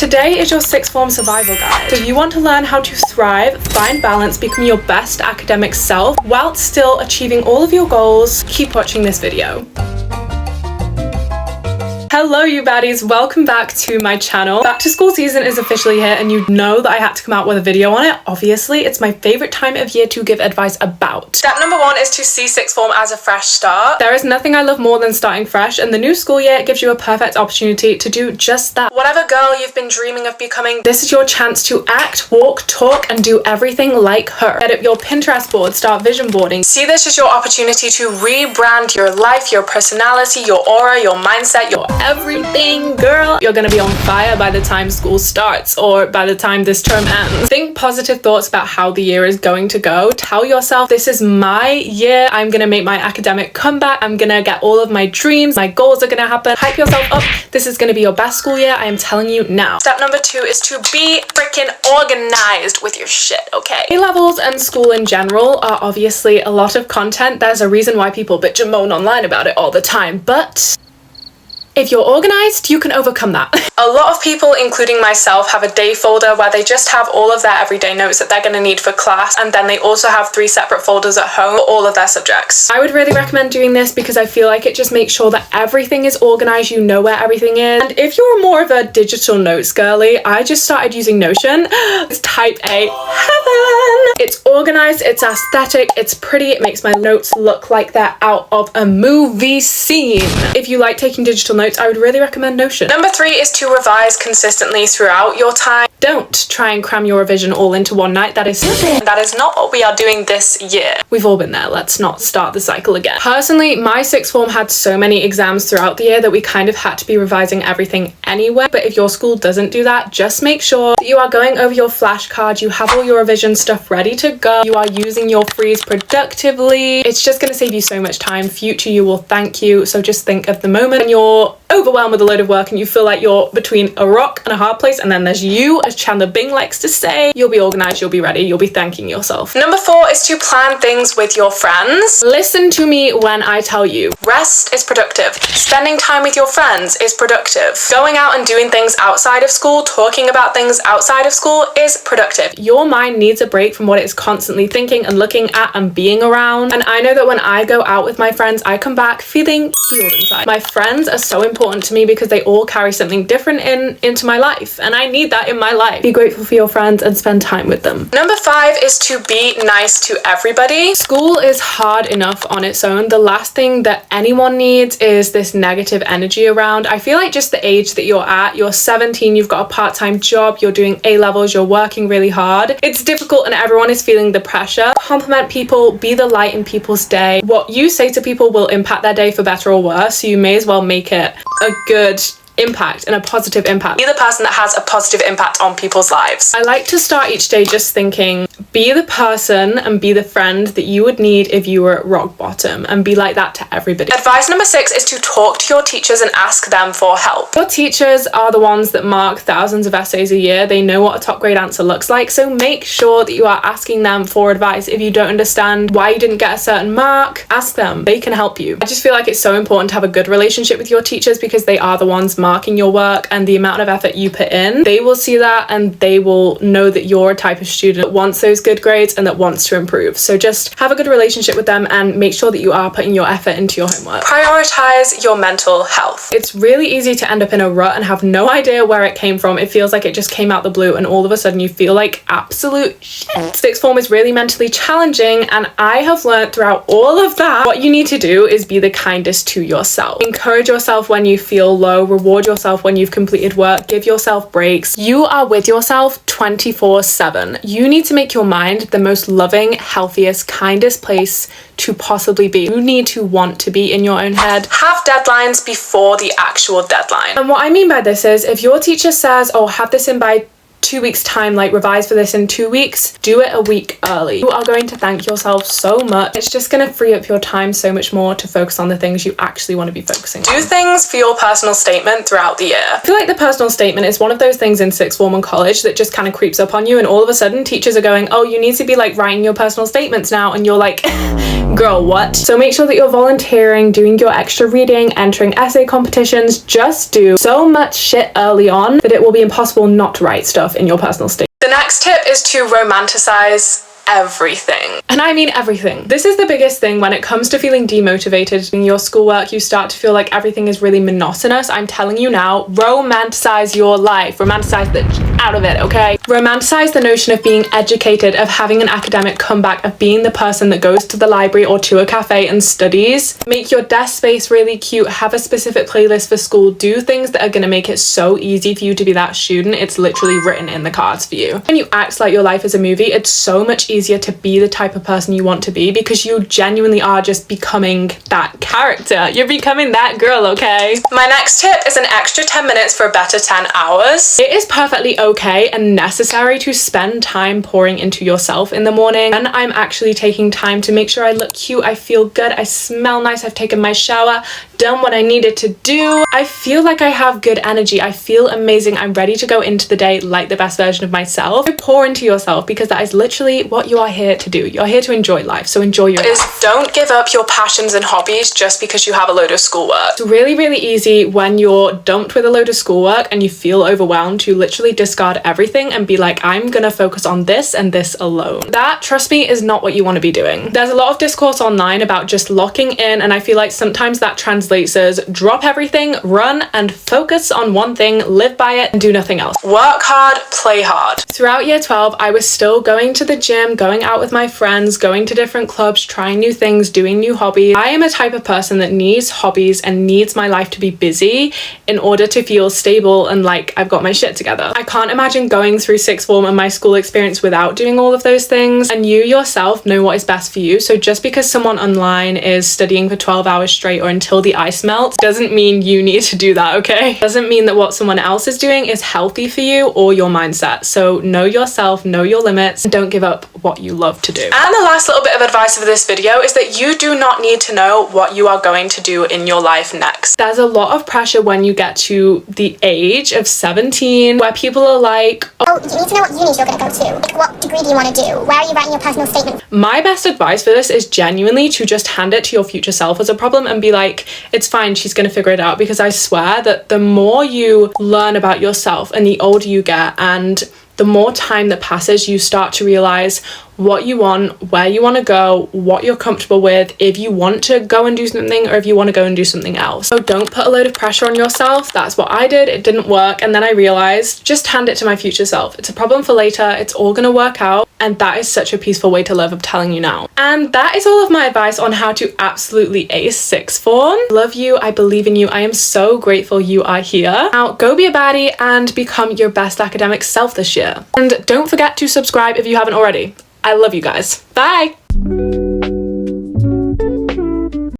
Today is your sixth form survival guide. So if you want to learn how to thrive, find balance, become your best academic self while still achieving all of your goals, keep watching this video. Hello you baddies, welcome back to my channel. Back to school season is officially here and you know that I had to come out with a video on it. Obviously, it's my favorite time of year to give advice about. Step number one is to see sixth form as a fresh start. There is nothing I love more than starting fresh, and the new school year gives you a perfect opportunity to do just that. Whatever girl you've been dreaming of becoming, this is your chance to act, walk, talk, and do everything like her. Get up your Pinterest board, start vision boarding. See this as your opportunity to rebrand your life, your personality, your aura, your mindset, your everything, girl. You're gonna be on fire by the time school starts or by the time this term ends. Think positive thoughts about how the year is going to go. Tell yourself, this is my year. I'm gonna make my academic comeback. I'm gonna get all of my dreams. My goals are gonna happen. Hype yourself up. This is gonna be your best school year. I am telling you now. Step number two is to be freaking organized with your shit, okay? A-levels and school in general are obviously a lot of content. There's a reason why people bitch and moan online about it all the time, but if you're organized, you can overcome that. A lot of people, including myself, have a day folder where they just have all of their everyday notes that they're going to need for class, and then they also have 3 separate folders at home for all of their subjects. I would really recommend doing this because I feel like it just makes sure that everything is organized, you know where everything is. And if you're more of a digital notes girly, I just started using Notion. It's type A heaven. It's organized, it's aesthetic, it's pretty, it makes my notes look like they're out of a movie scene. If you like taking digital notes, I would really recommend Notion. Number 3 is to revise consistently throughout your time. Don't try and cram your revision all into one night. That is stupid. That is not what we are doing this year. We've all been there. Let's not start the cycle again. Personally, my sixth form had so many exams throughout the year that we kind of had to be revising everything anyway. But if your school doesn't do that, just make sure that you are going over your flashcards, you have all your revision stuff ready to go, you are using your freeze productively. It's just going to save you so much time. Future you will thank you. So just think of the moment when you're overwhelmed with a load of work and you feel like you're between a rock and a hard place, and then there's you, as Chandler Bing likes to say. You'll be organized, you'll be ready, you'll be thanking yourself. Number 4 is to plan things with your friends. Listen to me when I tell you, rest is productive. Spending time with your friends is productive. Going out and doing things outside of school, talking about things outside of school is productive. Your mind needs a break from what it's constantly thinking and looking at and being around. And I know that when I go out with my friends, I come back feeling healed inside. My friends are so important to me because they all carry something different into my life, and I need that in my life. Be grateful for your friends and spend time with them. Number 5 is to be nice to everybody. School is hard enough on its own. The last thing that anyone needs is this negative energy around. I feel like just the age that you're at, you're 17, you've got a part-time job, you're doing A-levels, you're working really hard. It's difficult and everyone is feeling the pressure. Compliment people, be the light in people's day. What you say to people will impact their day for better or worse, so you may as well make it a good impact and a positive impact. Be the person that has a positive impact on people's lives. I like to start each day just thinking, be the person and be the friend that you would need if you were at rock bottom, and be like that to everybody. Advice number 6 is to talk to your teachers and ask them for help. Your teachers are the ones that mark thousands of essays a year. They know what a top grade answer looks like, so make sure that you are asking them for advice. If you don't understand why you didn't get a certain mark, ask them. They can help you. I just feel like it's so important to have a good relationship with your teachers because they are the ones marking your work and the amount of effort you put in. They will see that and they will know that you're a type of student that wants those good grades and that wants to improve. So just have a good relationship with them and make sure that you are putting your effort into your homework. Prioritize your mental health. It's really easy to end up in a rut and have no idea where it came from. It feels like it just came out the blue and all of a sudden you feel like absolute shit. Sixth form is really mentally challenging, and I have learned throughout all of that, what you need to do is be the kindest to yourself. Encourage yourself when you feel low, reward yourself when you've completed work, give yourself breaks. You are with yourself 24/7. You need to make your mind the most loving, healthiest, kindest place to possibly be. You need to want to be in your own head. Have deadlines before the actual deadline. And what I mean by this is, if your teacher says, oh, have this in by 2 weeks time, like revise for this in 2 weeks, do it a week early. You are going to thank yourself so much. It's just going to free up your time so much more to focus on the things you actually want to be focusing on. Do things for your personal statement throughout the year. I feel like the personal statement is one of those things in sixth form and college that just kind of creeps up on you, and all of a sudden teachers are going, oh, you need to be like writing your personal statements now, and you're like Girl, what? So make sure that you're volunteering, doing your extra reading, entering essay competitions. Just do so much shit early on that it will be impossible not to write stuff in your personal statement. The next tip is to romanticize everything. And I mean everything. This is the biggest thing when it comes to feeling demotivated in your schoolwork. You start to feel like everything is really monotonous. I'm telling you now, romanticize your life. Romanticize the out of it, okay? Romanticize the notion of being educated, of having an academic comeback, of being the person that goes to the library or to a cafe and studies. Make your desk space really cute. Have a specific playlist for school. Do things that are going to make it so easy for you to be that student. It's literally written in the cards for you. When you act like your life is a movie, it's so much easier to be the type of person you want to be because you genuinely are just becoming that character. You're becoming that girl, okay? My next tip is an extra 10 minutes for a better 10 hours. It is perfectly okay and necessary to spend time pouring into yourself in the morning. And I'm actually taking time to make sure I look cute, I feel good, I smell nice, I've taken my shower, done what I needed to do. I feel like I have good energy. I feel amazing. I'm ready to go into the day like the best version of myself. So pour into yourself because that is literally what you are here to do. You're here to enjoy life, so enjoy your life. Don't give up your passions and hobbies just because you have a load of schoolwork. It's really, really easy when you're dumped with a load of schoolwork and you feel overwhelmed to literally discard everything and be like, I'm gonna focus on this and this alone. That, trust me, is not what you want to be doing. There's a lot of discourse online about just locking in, and I feel like sometimes that translates as drop everything, run and focus on one thing, live by it and do nothing else. Work hard, play hard. Throughout year 12, I was still going to the gym, going out with my friends, going to different clubs, trying new things, doing new hobbies. I am a type of person that needs hobbies and needs my life to be busy in order to feel stable and like I've got my shit together. I can't imagine going through sixth form and my school experience without doing all of those things, and you yourself know what is best for you. So just because someone online is studying for 12 hours straight or until the ice melts doesn't mean you need to do that, okay? Doesn't mean that what someone else is doing is healthy for you or your mindset. So know yourself, know your limits, and don't give up what you love to do. And the last little bit of advice for this video is that you do not need to know what you are going to do in your life next. There's a lot of pressure when you get to the age of 17 where people are like, oh, you need to know what uni you're going to go to. What degree do you want to do? Where are you writing your personal statement? My best advice for this is genuinely to just hand it to your future self as a problem and be like, it's fine, she's going to figure it out. Because I swear that the more you learn about yourself and the older you get and the more time that passes, you start to realize what you want, where you want to go, what you're comfortable with, if you want to go and do something or if you want to go and do something else. So don't put a load of pressure on yourself. That's what I did. It didn't work. And then I realized, just hand it to my future self. It's a problem for later. It's all going to work out. And that is such a peaceful way to live, I'm telling you now. And that is all of my advice on how to absolutely ace sixth form. Love you. I believe in you. I am so grateful you are here. Now go be a baddie and become your best academic self this year. And don't forget to subscribe if you haven't already. I love you guys. Bye.